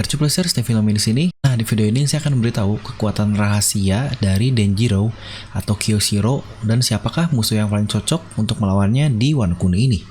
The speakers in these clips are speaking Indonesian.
Garcu Plusers, Devil Nomi di sini. Nah, di video ini saya akan memberitahu kekuatan rahasia dari Denjiro atau Kyoshiro dan siapakah musuh yang paling cocok untuk melawannya di Wano Kuni ini.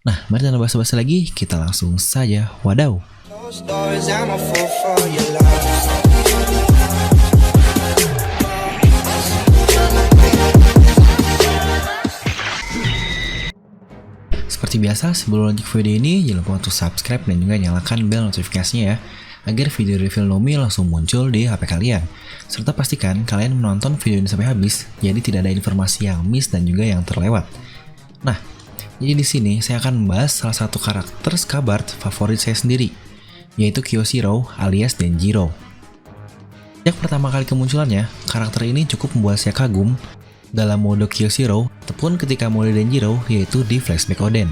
Nah, mari tanpa basa-basi lagi, kita langsung saja wadaw. Seperti biasa, sebelum lanjut video ini, jangan lupa untuk subscribe dan juga nyalakan bel notifikasinya ya, agar video review Nomi langsung muncul di HP kalian. Serta pastikan kalian menonton video ini sampai habis, jadi tidak ada informasi yang miss dan juga yang terlewat. Nah, jadi di sini saya akan membahas salah satu karakter Scabard favorit saya sendiri, yaitu Kyoshiro alias Denjiro. Sejak pertama kali kemunculannya, karakter ini cukup membuat saya kagum dalam mode Kyoshiro ataupun ketika mode Denjiro, yaitu di Flashback Oden.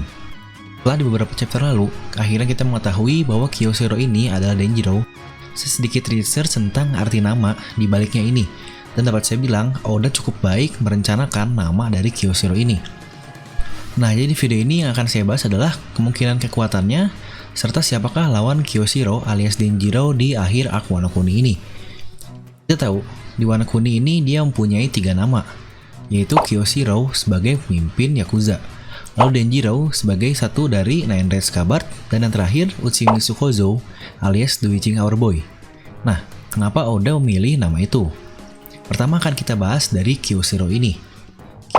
Setelah di beberapa chapter lalu, akhirnya kita mengetahui bahwa Kyoshiro ini adalah Denjiro. Saya sedikit research tentang arti nama di baliknya ini, dan dapat saya bilang Oda cukup baik merencanakan nama dari Kyoshiro ini. Nah, jadi video ini yang akan saya bahas adalah kemungkinan kekuatannya, serta siapakah lawan Kyoshiro alias Denjiro di akhir arc Wano Kuni ini. Kita tahu, di Wano Kuni ini dia mempunyai 3 nama, yaitu Kyoshiro sebagai pemimpin Yakuza, lalu Denjiro sebagai satu dari Nine Red Scabard, dan yang terakhir Uchimitsu Kozo alias The Witching Hour Boy. Nah, kenapa Oda memilih nama itu? Pertama akan kita bahas dari Kyoshiro ini.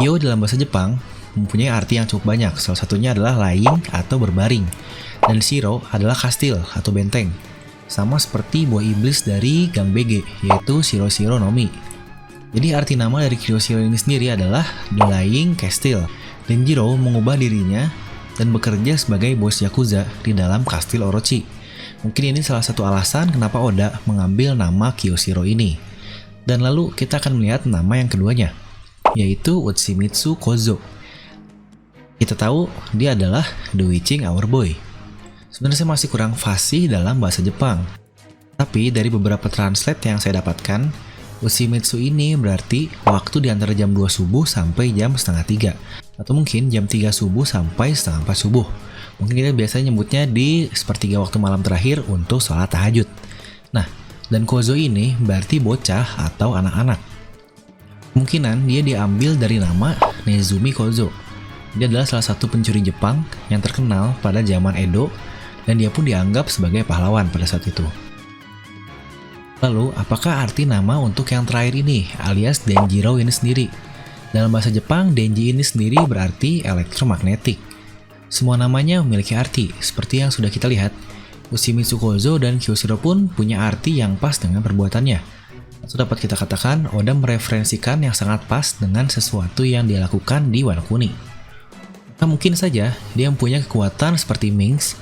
Kyo dalam bahasa Jepang mempunyai arti yang cukup banyak, salah satunya adalah lying atau berbaring, dan Shiro adalah kastil atau benteng, sama seperti buah iblis dari Gang BG, yaitu Shiro Shiro Nomi. Jadi arti nama dari Kyoshiro ini sendiri adalah The Lying Castle. Denjiro mengubah dirinya dan bekerja sebagai bos Yakuza di dalam kastil Orochi. Mungkin ini salah satu alasan kenapa Oda mengambil nama Kyoshiro ini. Dan lalu kita akan melihat nama yang keduanya, yaitu Uchimitsu Kozo. Kita tahu dia adalah The Witching Hour Boy. Sebenarnya saya masih kurang fasih dalam bahasa Jepang, tapi dari beberapa translate yang saya dapatkan, Uchimitsu ini berarti waktu di antara jam 2 subuh sampai jam setengah 3, atau mungkin jam 3 subuh sampai setengah 4 subuh. Mungkin kita biasanya nyebutnya di sepertiga waktu malam terakhir untuk sholat tahajud. Nah, dan Kozo ini berarti bocah atau anak-anak. Kemungkinan dia diambil dari nama Nezumi Kozo. Dia adalah salah satu pencuri Jepang yang terkenal pada zaman Edo, dan dia pun dianggap sebagai pahlawan pada saat itu. Lalu, apakah arti nama untuk yang terakhir ini, alias Denjiro ini sendiri? Dalam bahasa Jepang, Denji ini sendiri berarti elektromagnetik. Semua namanya memiliki arti, seperti yang sudah kita lihat. Uchimitsu Kozo dan Kyoshiro pun punya arti yang pas dengan perbuatannya. Atau dapat kita katakan, Oda mereferensikan yang sangat pas dengan sesuatu yang dia lakukan di Wano Kuni. Nah, mungkin saja dia mempunyai kekuatan seperti Minx,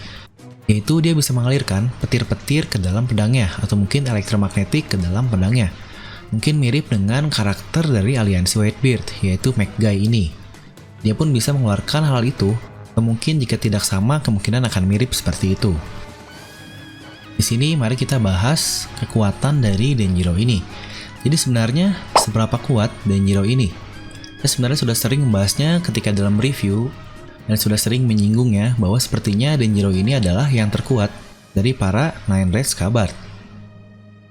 yaitu dia bisa mengalirkan petir-petir ke dalam pedangnya, atau mungkin elektromagnetik ke dalam pedangnya. Mungkin mirip dengan karakter dari aliansi Whitebeard, yaitu McGuy ini. Dia pun bisa mengeluarkan hal itu, atau mungkin jika tidak sama, kemungkinan akan mirip seperti itu. Di sini mari kita bahas kekuatan dari Denjiro ini. Jadi sebenarnya seberapa kuat Denjiro ini? Saya sebenarnya sudah sering membahasnya ketika dalam review, dan sudah sering menyinggungnya bahwa sepertinya Denjiro ini adalah yang terkuat dari para Nine Red Scabard.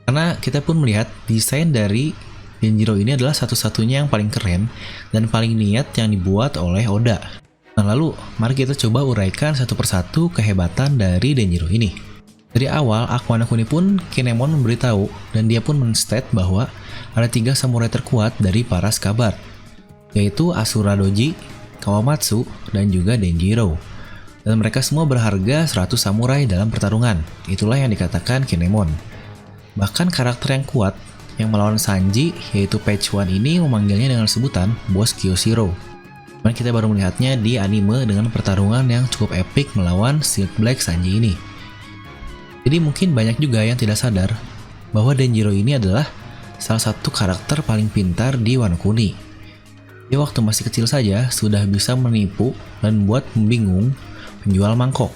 Karena kita pun melihat desain dari Denjiro ini adalah satu-satunya yang paling keren dan paling niat yang dibuat oleh Oda. Nah, lalu mari kita coba uraikan satu persatu kehebatan dari Denjiro ini. Dari awal arc Wano Kuni pun Kinemon memberitahu, dan dia pun men-state bahwa ada 3 samurai terkuat dari para Scabard, yaitu Asura Doji, Kawamatsu, dan juga Denjiro. Dan mereka semua berharga 100 samurai dalam pertarungan. Itulah yang dikatakan Kinemon. Bahkan karakter yang kuat yang melawan Sanji, yaitu Page One ini memanggilnya dengan sebutan Bos Kyoshiro. Dan kita baru melihatnya di anime dengan pertarungan yang cukup epik melawan Silk Black Sanji ini. Jadi mungkin banyak juga yang tidak sadar bahwa Denjiro ini adalah salah satu karakter paling pintar di Wano Kuni. Dia waktu masih kecil saja sudah bisa menipu dan membuat membingung penjual mangkok.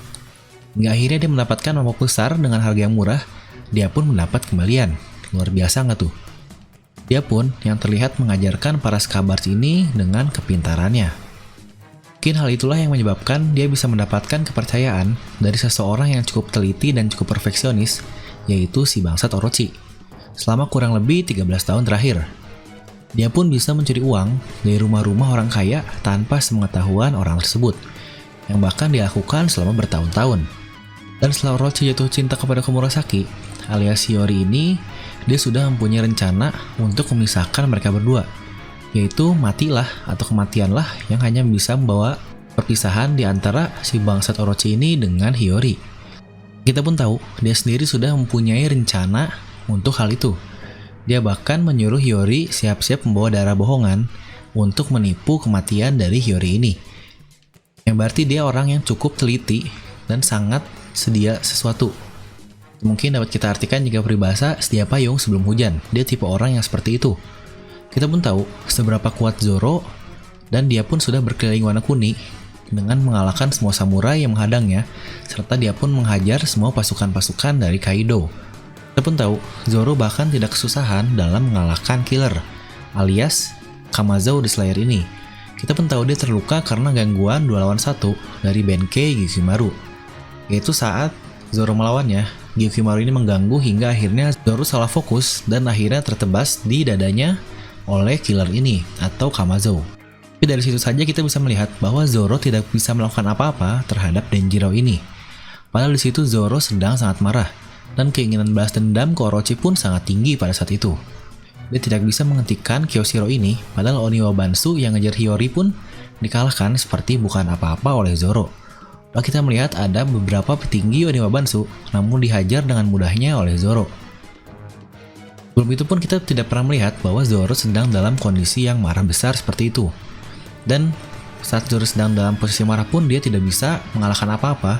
Hingga akhirnya dia mendapatkan mangkok besar dengan harga yang murah, dia pun mendapat kembalian. Luar biasa nggak tuh? Dia pun yang terlihat mengajarkan para Scabard ini dengan kepintarannya. Mungkin hal itulah yang menyebabkan dia bisa mendapatkan kepercayaan dari seseorang yang cukup teliti dan cukup perfeksionis, yaitu si bangsat Orochi, selama kurang lebih 13 tahun terakhir. Dia pun bisa mencuri uang dari rumah-rumah orang kaya tanpa sepengetahuan orang tersebut, yang bahkan dilakukan selama bertahun-tahun. Dan setelah Orochi jatuh cinta kepada Komurasaki, alias Hiyori ini, dia sudah mempunyai rencana untuk memisahkan mereka berdua, yaitu matilah atau kematianlah yang hanya bisa membawa perpisahan di antara si bangsat Orochi ini dengan Hiyori. Kita pun tahu, dia sendiri sudah mempunyai rencana untuk hal itu. Dia bahkan menyuruh Hiyori siap-siap membawa darah bohongan untuk menipu kematian dari Hiyori ini. Yang berarti dia orang yang cukup teliti dan sangat sedia sesuatu. Mungkin dapat kita artikan jika peribahasa sedia payung sebelum hujan. Dia tipe orang yang seperti itu. Kita pun tahu seberapa kuat Zoro, dan dia pun sudah berkeliling Wano Kuni dengan mengalahkan semua samurai yang menghadangnya, serta dia pun menghajar semua pasukan-pasukan dari Kaido. Kita pun tahu, Zoro bahkan tidak kesusahan dalam mengalahkan Killer, alias Kamazou the Slayer ini. Kita pun tahu dia terluka karena gangguan 2 lawan 1 dari Benkei Gyukimaru. Yaitu saat Zoro melawannya, Gyukimaru ini mengganggu hingga akhirnya Zoro salah fokus dan akhirnya tertebas di dadanya oleh Killer ini, atau Kamazou. Tapi dari situ saja kita bisa melihat bahwa Zoro tidak bisa melakukan apa-apa terhadap Denjiro ini. Padahal di situ Zoro sedang sangat marah, dan keinginan balas dendam ke Orochi pun sangat tinggi pada saat itu. Dia tidak bisa menghentikan Kyoshiro ini, padahal Oniwa Bansu yang ngejar Hiyori pun dikalahkan seperti bukan apa-apa oleh Zoro. Lalu kita melihat ada beberapa petinggi Oniwa Bansu, namun dihajar dengan mudahnya oleh Zoro. Sebelum itu pun kita tidak pernah melihat bahwa Zoro sedang dalam kondisi yang marah besar seperti itu. Dan saat Zoro sedang dalam posisi marah pun dia tidak bisa mengalahkan apa-apa,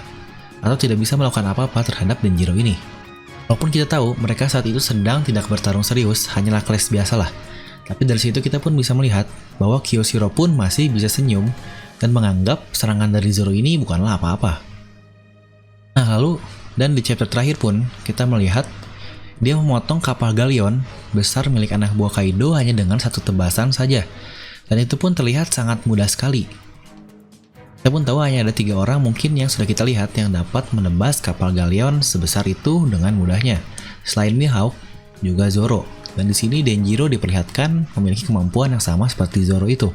atau tidak bisa melakukan apa-apa terhadap Denjiro ini. Walaupun kita tahu mereka saat itu sedang tidak bertarung serius, hanyalah clash biasalah. Tapi dari situ kita pun bisa melihat bahwa Kyoshiro pun masih bisa senyum dan menganggap serangan dari Zoro ini bukanlah apa-apa. Nah lalu, dan di chapter terakhir pun kita melihat dia memotong kapal galion besar milik anak buah Kaido hanya dengan satu tebasan saja. Dan itu pun terlihat sangat mudah sekali. Kita pun tahu hanya ada 3 orang mungkin yang sudah kita lihat yang dapat menebas kapal galion sebesar itu dengan mudahnya. Selain Mihawk, juga Zoro. Dan di sini Denjiro diperlihatkan memiliki kemampuan yang sama seperti Zoro itu.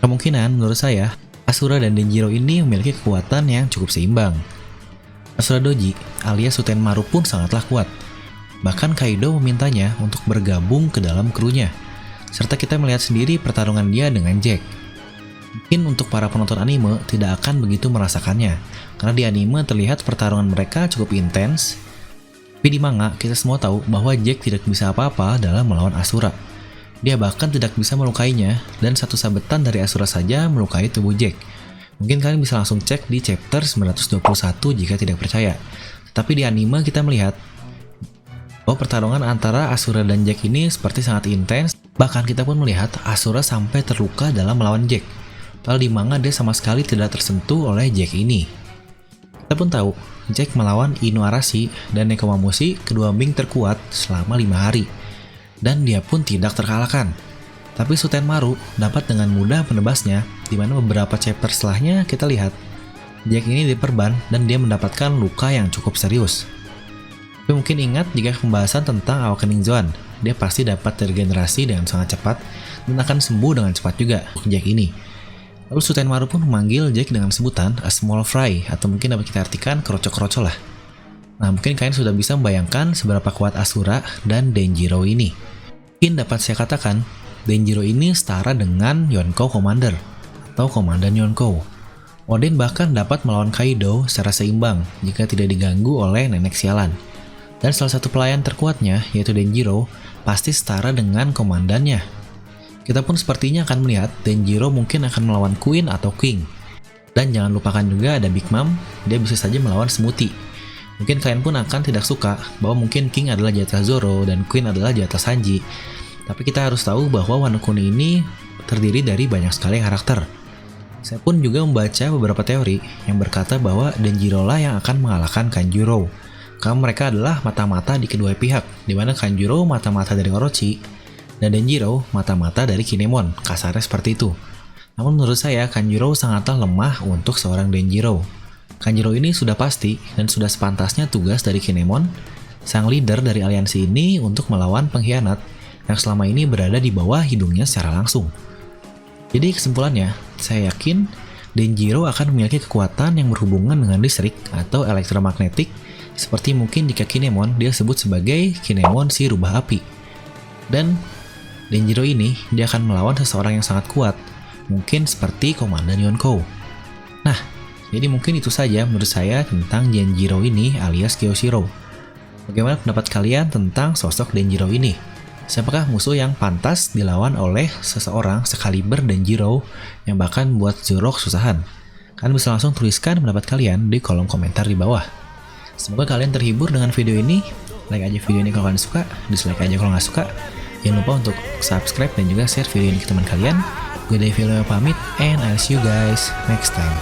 Kemungkinan menurut saya, Asura dan Denjiro ini memiliki kekuatan yang cukup seimbang. Asura Doji alias Sutenmaru pun sangatlah kuat. Bahkan Kaido memintanya untuk bergabung ke dalam krunya. Serta kita melihat sendiri pertarungan dia dengan Jack. Mungkin untuk para penonton anime tidak akan begitu merasakannya, karena di anime terlihat pertarungan mereka cukup intens. Tapi di manga kita semua tahu bahwa Jack tidak bisa apa-apa dalam melawan Asura. Dia bahkan tidak bisa melukainya, dan satu sabetan dari Asura saja melukai tubuh Jack. Mungkin kalian bisa langsung cek di chapter 921 jika tidak percaya. Tapi di anime kita melihat bahwa pertarungan antara Asura dan Jack ini seperti sangat intens. Bahkan kita pun melihat Asura sampai terluka dalam melawan Jack. Padahal di manga dia sama sekali tidak tersentuh oleh Jack ini. Kita pun tahu, Jack melawan Inuarashi dan Nekomamushi, kedua being terkuat selama 5 hari. Dan dia pun tidak terkalahkan. Tapi Sutenmaru dapat dengan mudah menebasnya, di mana beberapa chapter setelahnya kita lihat Jack ini diperban dan dia mendapatkan luka yang cukup serius. Tapi mungkin ingat jika pembahasan tentang Awakening Zoan, dia pasti dapat terregenerasi dengan sangat cepat dan akan sembuh dengan cepat juga Jack ini. Lalu Sutenmaru pun memanggil Jack dengan sebutan A Small Fry, atau mungkin dapat kita artikan kroco-kroco lah. Nah mungkin kalian sudah bisa membayangkan seberapa kuat Asura dan Denjiro ini. Mungkin dapat saya katakan, Denjiro ini setara dengan Yonkou Commander, atau Komandan Yonkou. Oden bahkan dapat melawan Kaido secara seimbang jika tidak diganggu oleh nenek sialan. Dan salah satu pelayan terkuatnya, yaitu Denjiro, pasti setara dengan komandannya. Kita pun sepertinya akan melihat Denjiro mungkin akan melawan Queen atau King. Dan jangan lupakan juga ada Big Mom, dia bisa saja melawan Smoothie. Mungkin kalian pun akan tidak suka bahwa mungkin King adalah jatah Zoro dan Queen adalah jatah Sanji. Tapi kita harus tahu bahwa Wano Kuni ini terdiri dari banyak sekali karakter. Saya pun juga membaca beberapa teori yang berkata bahwa Denjiro lah yang akan mengalahkan Kanjuro. Karena mereka adalah mata-mata di kedua pihak, di mana Kanjuro mata-mata dari Orochi, dan Denjiro mata-mata dari Kinemon, kasarnya seperti itu. Namun menurut saya, Kanjuro sangatlah lemah untuk seorang Denjiro. Kanjuro ini sudah pasti dan sudah sepantasnya tugas dari Kinemon sang leader dari aliansi ini untuk melawan pengkhianat yang selama ini berada di bawah hidungnya secara langsung. Jadi kesimpulannya, saya yakin Denjiro akan memiliki kekuatan yang berhubungan dengan listrik atau elektromagnetik, seperti mungkin jika Kinemon dia sebut sebagai Kinemon si rubah api. Dan Denjiro ini dia akan melawan seseorang yang sangat kuat, mungkin seperti Komandan Yonkou. Nah, jadi mungkin itu saja menurut saya tentang Denjiro ini alias Kyoshiro. Bagaimana pendapat kalian tentang sosok Denjiro ini? Siapakah musuh yang pantas dilawan oleh seseorang sekaliber Denjiro yang bahkan membuat Zoro kesusahan? Kalian bisa langsung tuliskan pendapat kalian di kolom komentar di bawah. Semoga kalian terhibur dengan video ini. Like aja video ini kalau kalian suka, dislike aja kalau nggak suka. Jangan lupa untuk subscribe dan juga share video ini ke teman kalian. Gue dari Vilo pamit, and I'll see you guys next time.